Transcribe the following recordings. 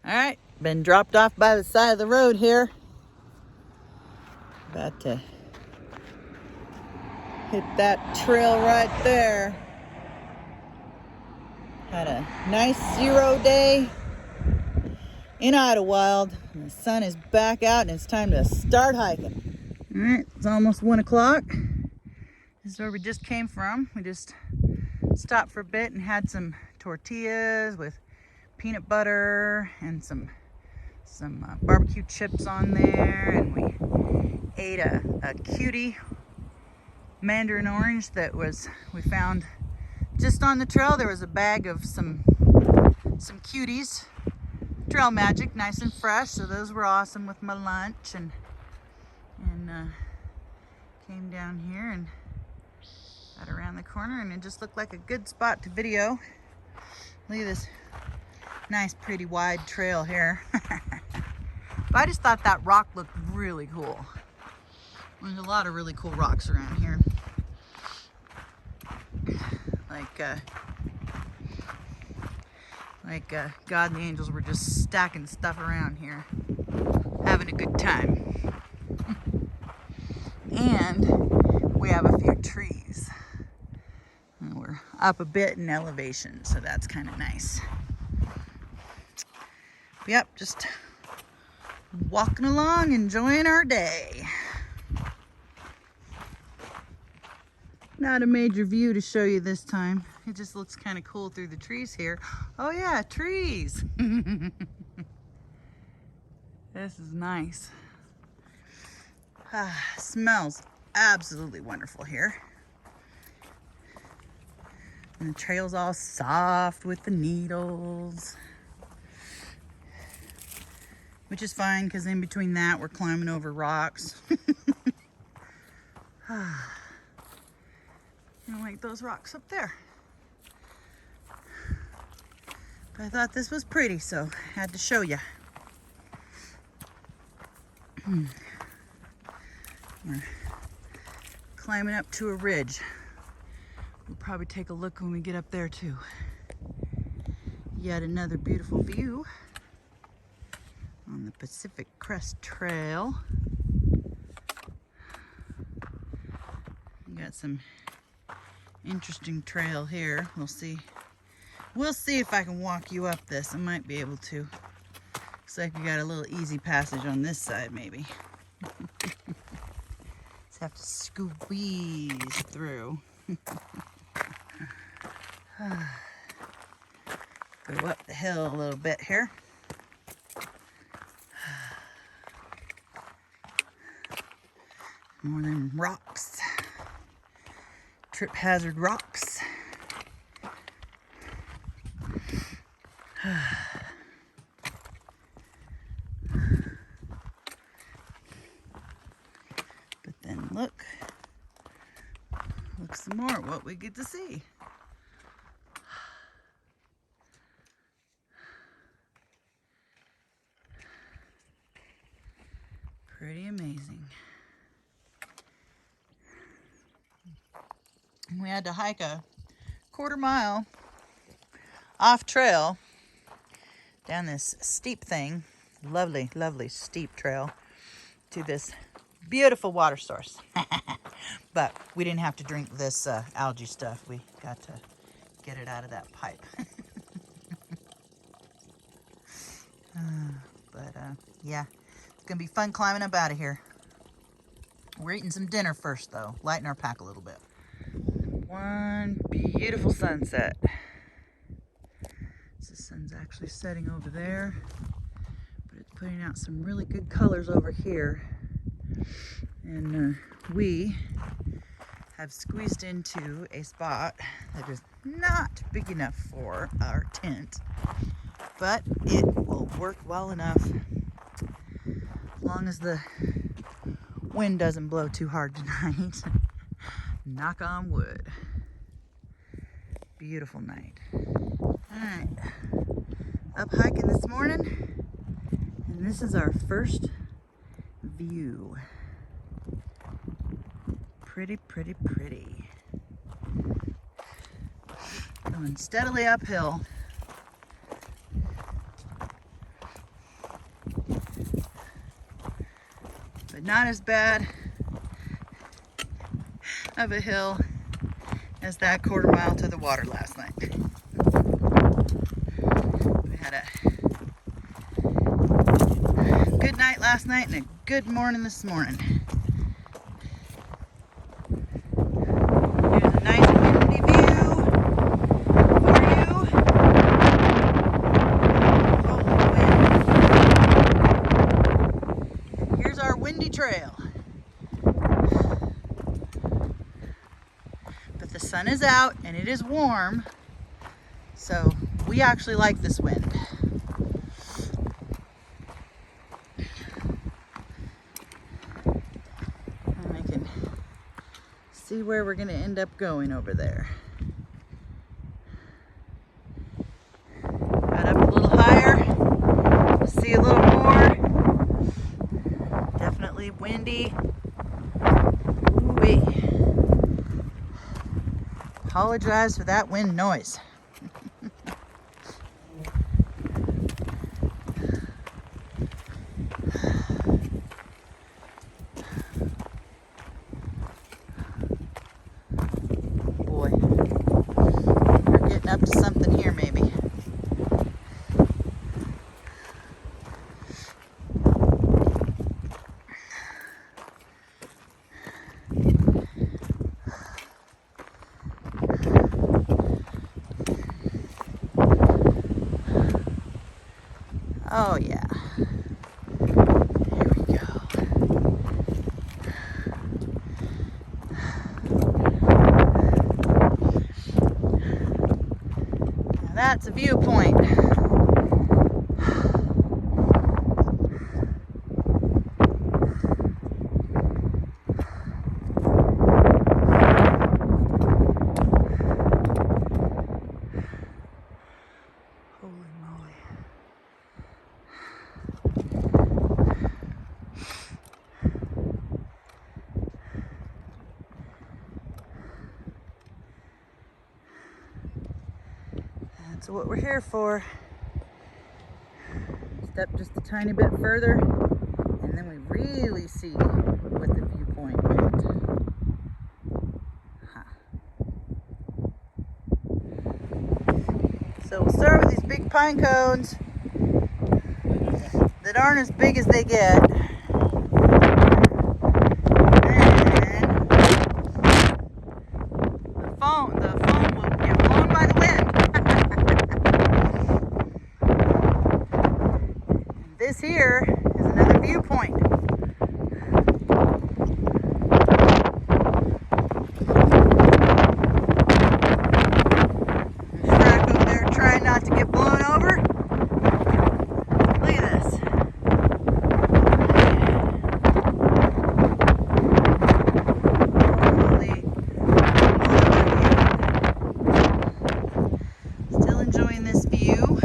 All right, been dropped off by the side of the road here. About to hit that trail right there. Had a nice 0 day in Idyllwild. The sun is back out and it's time to start hiking. All right, it's almost 1 o'clock. This is where we just came from. We just stopped for a bit and had some tortillas with peanut butter and some barbecue chips on there, and we ate a cutie mandarin orange that we found just on the trail. There was a bag of some cuties, trail magic, nice and fresh, so those were awesome with my lunch, and came down here and got around the corner, and it just looked like a good spot to video. Look at this nice pretty wide trail here. But I just thought that rock looked really cool. There's a lot of really cool rocks around here. Like God and the angels were just stacking stuff around here, having a good time. And we have a few trees. And we're up a bit in elevation, so that's kind of nice. Yep, just walking along, enjoying our day. Not a major view to show you this time. It just looks kind of cool through the trees here. Oh yeah, trees. This is nice. Smells absolutely wonderful here. And the trail's all soft with the needles. Which is fine, because in between that, we're climbing over rocks. Like those rocks up there. But I thought this was pretty, so I had to show you. We're climbing up to a ridge. We'll probably take a look when we get up there too. Yet another beautiful view on the Pacific Crest Trail. We got some interesting trail here. We'll see if I can walk you up this. I might be able to. Looks like we got a little easy passage on this side, maybe. Just have to squeeze through. Go up the hill a little bit here. More than rocks. Trip hazard rocks. But then look some more at what we get to see. Pretty amazing. We had to hike a 1/4 mile off trail down this steep thing, lovely, lovely steep trail, to this beautiful water source. But we didn't have to drink this algae stuff. We got to get it out of that pipe. Yeah, it's gonna be fun climbing up out of here. We're eating some dinner first though, lighten our pack a little bit. One beautiful sunset. So the sun's actually setting over there, but it's putting out some really good colors over here. And we have squeezed into a spot that is not big enough for our tent, but it will work well enough as long as the wind doesn't blow too hard tonight. Knock on wood. Beautiful night. Alright, up hiking this morning, and this is our first view. Pretty, pretty, pretty. Going steadily uphill. not as bad of a hill as that 1/4 mile to the water last night. We had a good night last night and a good morning this morning. Here's a nice windy view for you. Oh, wind. Here's our windy trail. But the sun is out and it is warm, so we actually like this wind. See where we're going to end up going over there. Got up a little higher to see a little more. Definitely windy. Ooh-wee. Apologize for that wind noise. Up to something here, maybe. Oh yeah. Here we go. That's a viewpoint. Holy moly. That's what we're here for. Step just a tiny bit further, and then we really see what the viewpoint meant. Huh. So we'll start with these big pine cones that aren't as big as they get. The foam will get blown by the wind. This here is another viewpoint. There's Frack over there trying not to get blown over. Look at this. Holy. Still enjoying this view.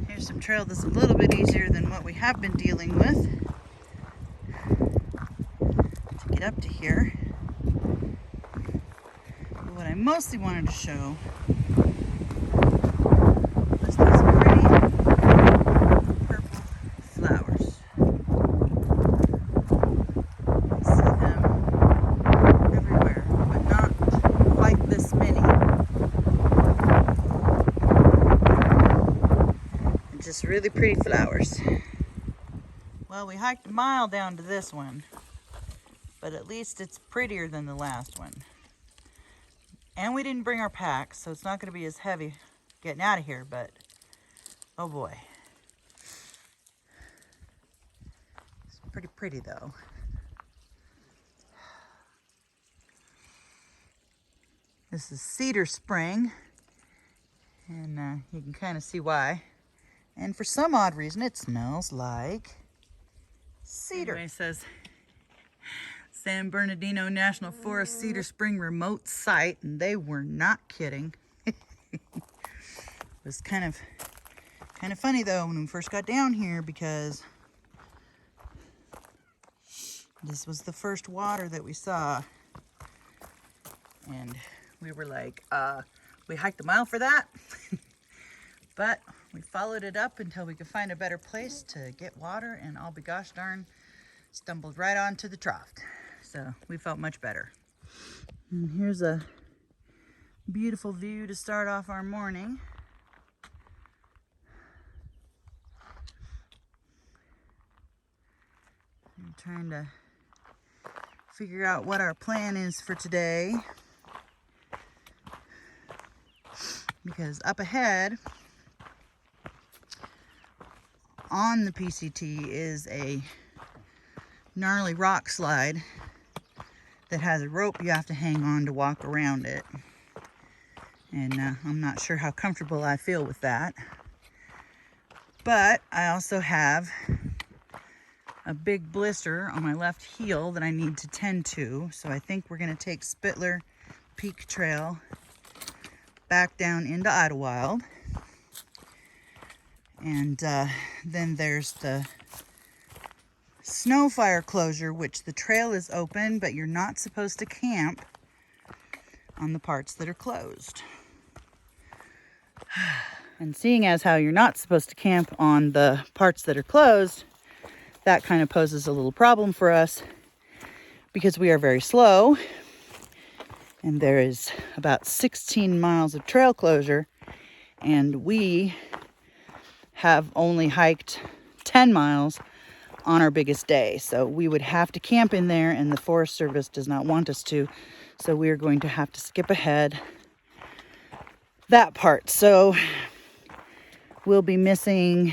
Here's some trail that's a little bit easier than what we have been dealing with to get up to here. But what I mostly wanted to show was these pretty purple flowers. You see them everywhere, but not quite this many. Just really pretty flowers. Well, we hiked a mile down to this one, but at least it's prettier than the last one. And we didn't bring our packs, so it's not going to be as heavy getting out of here, but oh boy. It's pretty pretty though. This is Cedar Spring, and you can kind of see why. And for some odd reason, it smells like cedar. Anyway, it says San Bernardino National Forest Cedar Spring remote site, and they were not kidding. It was kind of funny though when we first got down here, because this was the first water that we saw, and we were like, we hiked a mile for that. But we followed it up until we could find a better place to get water, and I'll be gosh darn, Stumbled right onto the trough. So we felt much better. And here's a beautiful view to start off our morning. I'm trying to figure out what our plan is for today. Because up ahead on the PCT is a gnarly rock slide that has a rope you have to hang on to walk around it. And I'm not sure how comfortable I feel with that. But I also have a big blister on my left heel that I need to tend to. So I think we're going to take Spitler Peak Trail back down into Idyllwild. And then there's the snow fire closure, which the trail is open, but you're not supposed to camp on the parts that are closed. And seeing as how you're not supposed to camp on the parts that are closed, that kind of poses a little problem for us because we are very slow and there is about 16 miles of trail closure and we have only hiked 10 miles on our biggest day. So we would have to camp in there and the Forest Service does not want us to. So we are going to have to skip ahead that part. So we'll be missing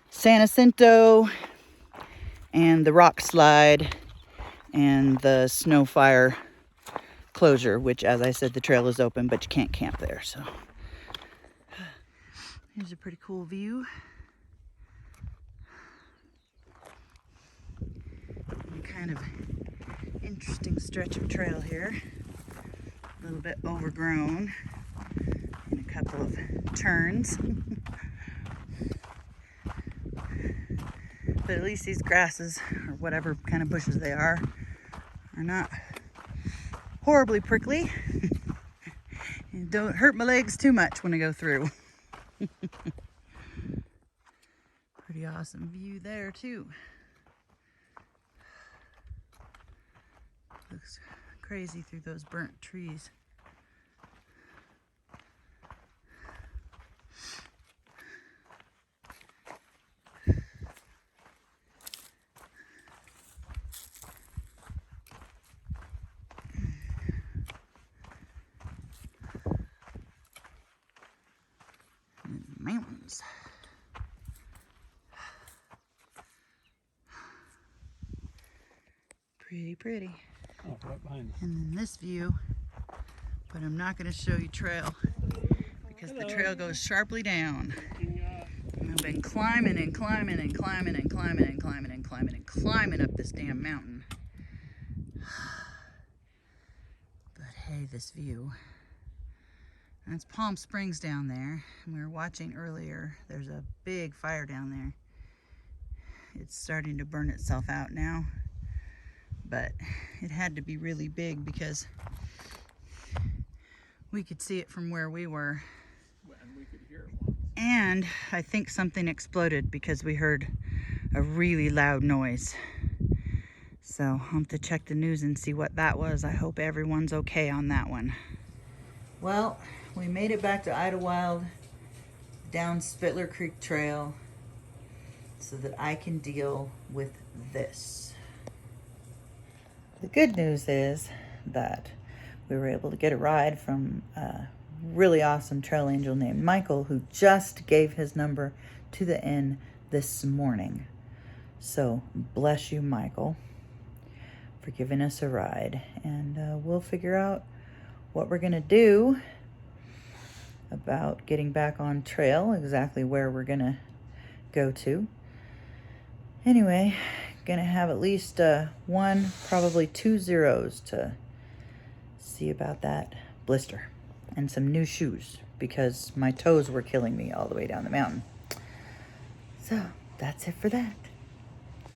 San Jacinto and the rock slide and the snow fire closure, which, as I said, the trail is open, but you can't camp there. So here's a pretty cool view. Kind of interesting stretch of trail here. A little bit overgrown and a couple of turns. But at least these grasses, or whatever kind of bushes they are not horribly prickly. And don't hurt my legs too much when I go through. Pretty awesome view there too. Looks crazy through those burnt trees. Mountains. Pretty. Oh, right behind us. And then this view, but I'm not going to show you trail because the trail goes sharply down. And I've been climbing and climbing and climbing and climbing and climbing and climbing and climbing up this damn mountain. But hey, this view. That's Palm Springs down there. And we were watching earlier. There's a big fire down there. It's starting to burn itself out now. But it had to be really big because we could see it from where we were. And we could hear it. And I think something exploded because we heard a really loud noise. So I'll have to check the news and see what that was. I hope everyone's okay on that one. Well, we made it back to Idyllwild, down Spitler Creek Trail, so that I can deal with this. The good news is that we were able to get a ride from a really awesome trail angel named Michael, who just gave his number to the inn this morning. So bless you, Michael, for giving us a ride. And we'll figure out what we're going to do about getting back on trail, exactly where we're going to go to. Anyway, gonna have at least one, probably 2 zeros to see about that blister and some new shoes because my toes were killing me all the way down the mountain. So that's it for that.